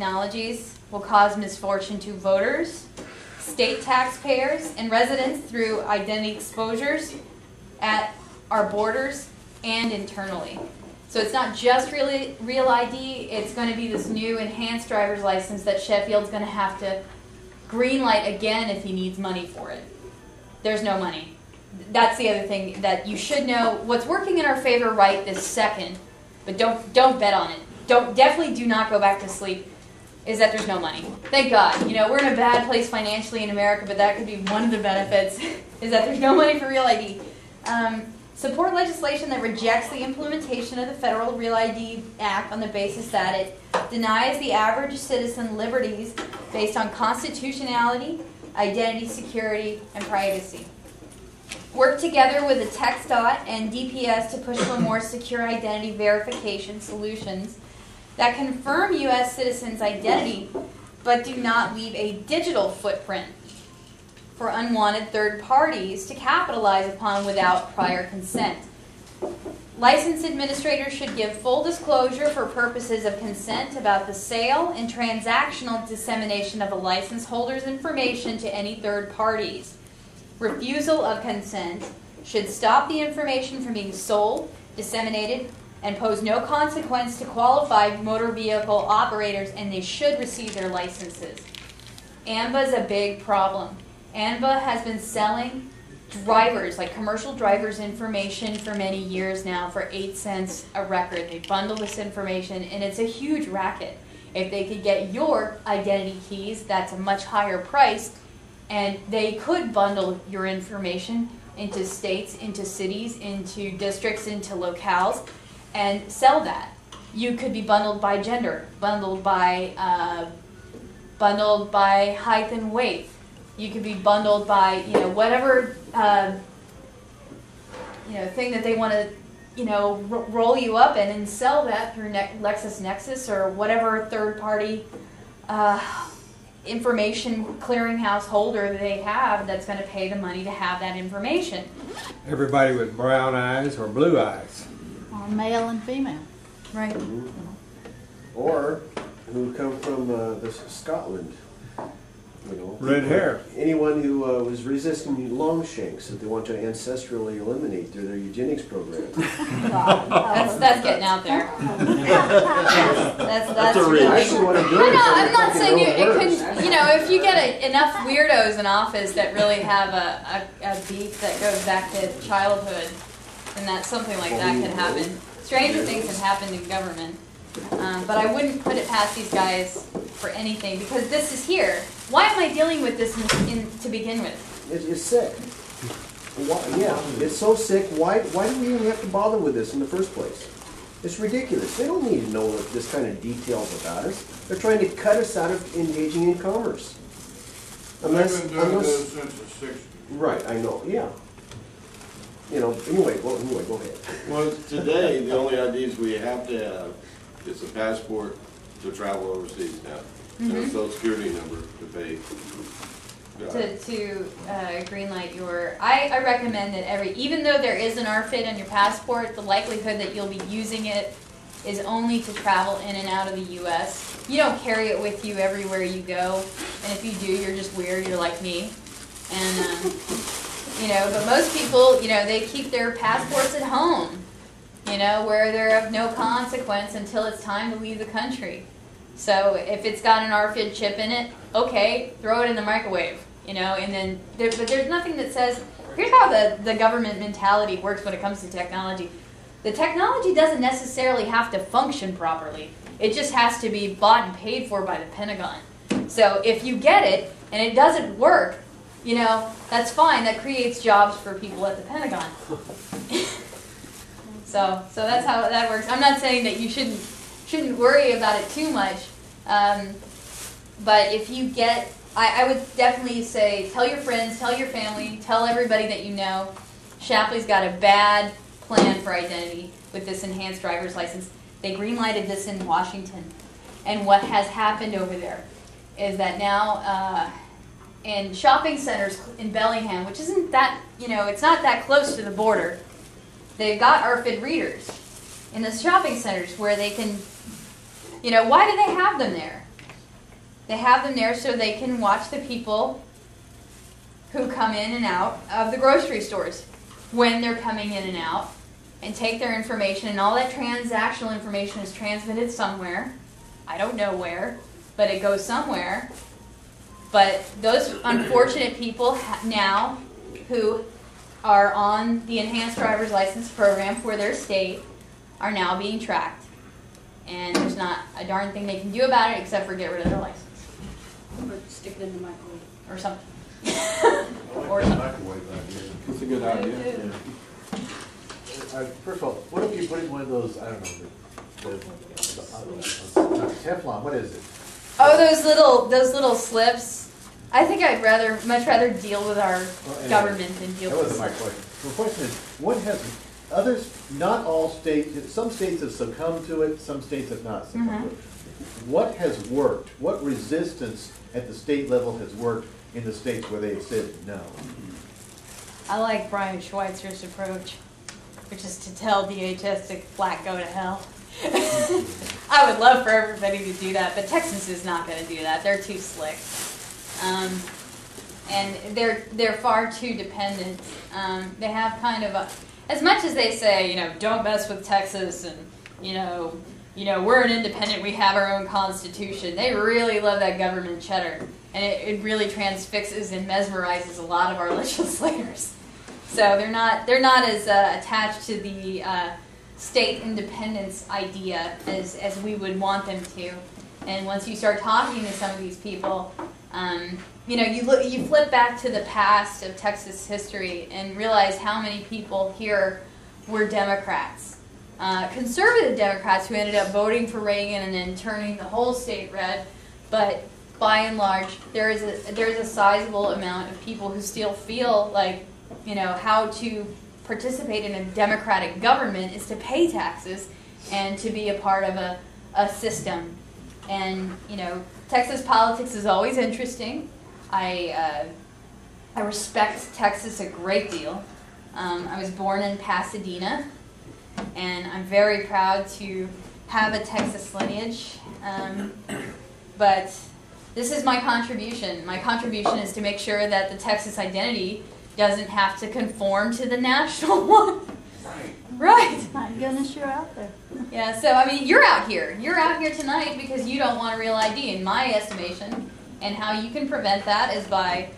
technologies will cause misfortune to voters, state taxpayers, and residents through identity exposures at our borders and internally. So it's not just real ID, it's going to be this new enhanced driver's license that Sheffield's going to have to green light again if he needs money for it. There's no money. That's the other thing that you should know. What's working in our favor right this second, but don't bet on it. Definitely do not go back to sleep, is that there's no money. Thank God. You know, we're in a bad place financially in America, but that could be one of the benefits, is that there's no money for Real ID. Support legislation that rejects the implementation of the Federal Real ID Act on the basis that it denies the average citizen liberties based on constitutionality, identity security, and privacy. Work together with the TxDOT and DPS to push for more secure identity verification solutions that confirm U.S. citizens' identity but do not leave a digital footprint for unwanted third parties to capitalize upon without prior consent. Licensed administrators should give full disclosure for purposes of consent about the sale and transactional dissemination of a license holder's information to any third parties. Refusal of consent should stop the information from being sold, disseminated, and pose no consequence to qualified motor vehicle operators, and they should receive their licenses. AMBA is a big problem. AMBA has been selling drivers, like commercial drivers' information for many years now for 8 cents a record. They bundle this information, and it's a huge racket. If they could get your identity keys, that's a much higher price, and they could bundle your information into states, into cities, into districts, into locales, and sell that. You could be bundled by gender, bundled by height and weight. You could be bundled by, whatever, thing that they want to, roll you up in and sell that through LexisNexis or whatever third-party information clearinghouse holder they have that's going to pay the money to have that information. Everybody with brown eyes or blue eyes. Or male and female. Right. Mm-hmm. Or who come from Scotland. Red hair. Anyone who was resisting Longshanks that they want to ancestrally eliminate through their eugenics program. That's getting out there. that's a reach. Actually, what I'm doing I'm not saying it couldn't. If you get enough weirdos in office that really have a beef that goes back to childhood, then that something like that could happen. Stranger things have happened in government. But I wouldn't put it past these guys for anything, because this is here. Why am I dealing with this to begin with? It's sick. Yeah, it's so sick. Why do we even have to bother with this in the first place? It's ridiculous. They don't need to know this kind of details about us. They're trying to cut us out of engaging in commerce. They've been doing this since the 60s. Right, I know, yeah. Anyway, go ahead. Well, today, the only IDs we have to have is a passport to travel overseas now, and a social security number to pay. To greenlight your, I recommend that even though there is an RFID on your passport, the likelihood that you'll be using it is only to travel in and out of the U.S. You don't carry it with you everywhere you go, and if you do, you're just weird. You're like me, and but most people, they keep their passports at home, where they're of no consequence until it's time to leave the country. So if it's got an RFID chip in it, okay, throw it in the microwave, and then but there's nothing that says, here's how the government mentality works when it comes to technology. The technology doesn't necessarily have to function properly. It just has to be bought and paid for by the Pentagon. So if you get it and it doesn't work, that's fine. That creates jobs for people at the Pentagon. So that's how that works. I'm not saying that you shouldn't worry about it too much, but if you get, I would definitely say, tell your friends, tell your family, tell everybody that you know, Shapley's got a bad plan for identity with this enhanced driver's license. They green-lighted this in Washington, and what has happened over there is that now in shopping centers in Bellingham, which isn't that, it's not that close to the border, they've got RFID readers in the shopping centers where they can, why do they have them there? They have them there so they can watch the people who come in and out of the grocery stores when they're coming in and out, and take their information, and all that transactional information is transmitted somewhere. I don't know where, but it goes somewhere. But those unfortunate people now who are on the enhanced driver's license program for their state are now being tracked. And there's not a darn thing they can do about it except for get rid of their license. Or stick it in the microwave. Or something. Or the microwave idea. It's a good idea. First of all, what if you put in one of those, I don't know, Teflon, what is it? Oh, those little slips. I think I'd much rather deal with our government than deal That with wasn't my slips. question. The question is, what has, others, not all states, some states have succumbed to it, some states have not succumbed to it. What has worked? What resistance at the state level has worked in the states where they have said no? I like Brian Schweitzer's approach, which is to tell DHS to flat go to hell. I would love for everybody to do that, but Texas is not going to do that. They're too slick. And they're far too dependent. They have kind of a, as much as they say, don't mess with Texas, and we're an independent, we have our own constitution. They really love that government cheddar, and it really transfixes and mesmerizes a lot of our legislators. So they're not as attached to the state independence idea as we would want them to. And once you start talking to some of these people, you flip back to the past of Texas history and realize how many people here were Democrats. Conservative Democrats who ended up voting for Reagan and then turning the whole state red. But by and large, there is a sizable amount of people who still feel like, how to participate in a democratic government is to pay taxes and to be a part of a system. And, Texas politics is always interesting. I respect Texas a great deal. I was born in Pasadena, and I'm very proud to have a Texas lineage. But this is my contribution. My contribution is to make sure that the Texas identity doesn't have to conform to the national one. Right. My goodness, you're out there. Yeah, so you're out here. You're out here tonight because you don't want a real ID, in my estimation. And how you can prevent that is by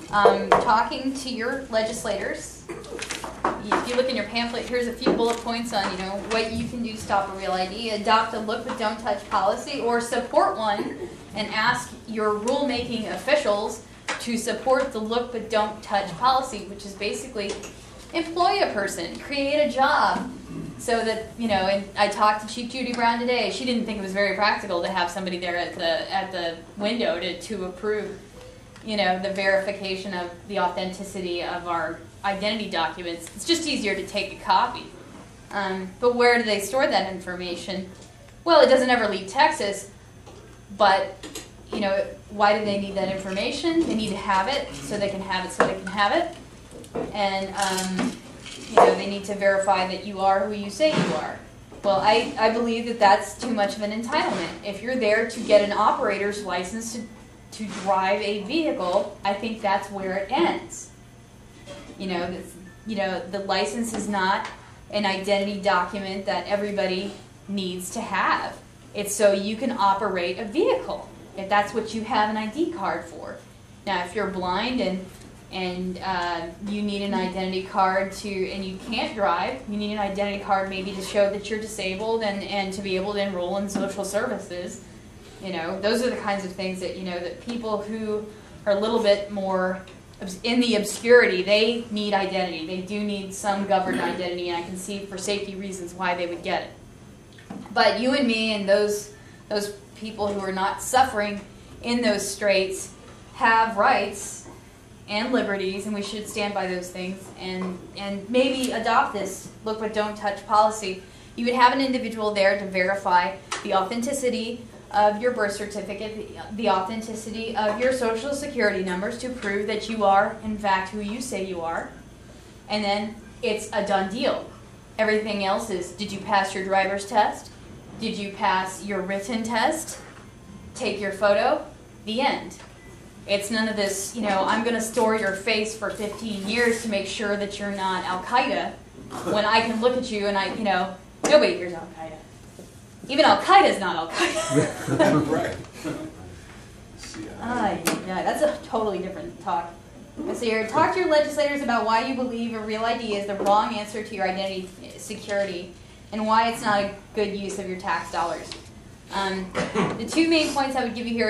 talking to your legislators. If you look in your pamphlet, here's a few bullet points on what you can do to stop a real ID. Adopt a look but don't touch policy, or support one and ask your rulemaking officials to support the look but don't touch policy, which is basically employ a person, create a job, so that And I talked to Chief Judy Brown today. She didn't think it was very practical to have somebody there at the window to approve, the verification of the authenticity of our identity documents. It's just easier to take a copy. But where do they store that information? Well, it doesn't ever leave Texas, but why do they need that information? They need to have it so they can have it so they can have it. And, they need to verify that you are who you say you are. Well, I believe that that's too much of an entitlement. If you're there to get an operator's license to drive a vehicle, I think that's where it ends. The license is not an identity document that everybody needs to have. It's so you can operate a vehicle, if that's what you have an ID card for. Now, if you're blind and you need an identity card and you can't drive, you need an identity card maybe to show that you're disabled and to be able to enroll in social services. Those are the kinds of things that, that people who are a little bit more in the obscurity, they need identity. They do need some governed identity, and I can see for safety reasons why they would get it. But you and me and those people who are not suffering in those straits have rights and liberties, and we should stand by those things and maybe adopt this look but don't touch policy. You would have an individual there to verify the authenticity of your birth certificate, the authenticity of your social security numbers to prove that you are in fact who you say you are, and then it's a done deal. Everything else is, did you pass your driver's test? Did you pass your written test? Take your photo, The end. It's none of this, I'm going to store your face for 15 years to make sure that you're not Al-Qaeda, when I can look at you and nobody here's Al-Qaeda. Even Al-Qaeda is not Al-Qaeda. Right. Yeah, that's a totally different talk. So here, talk to your legislators about why you believe a real ID is the wrong answer to your identity security and why it's not a good use of your tax dollars. The two main points I would give you here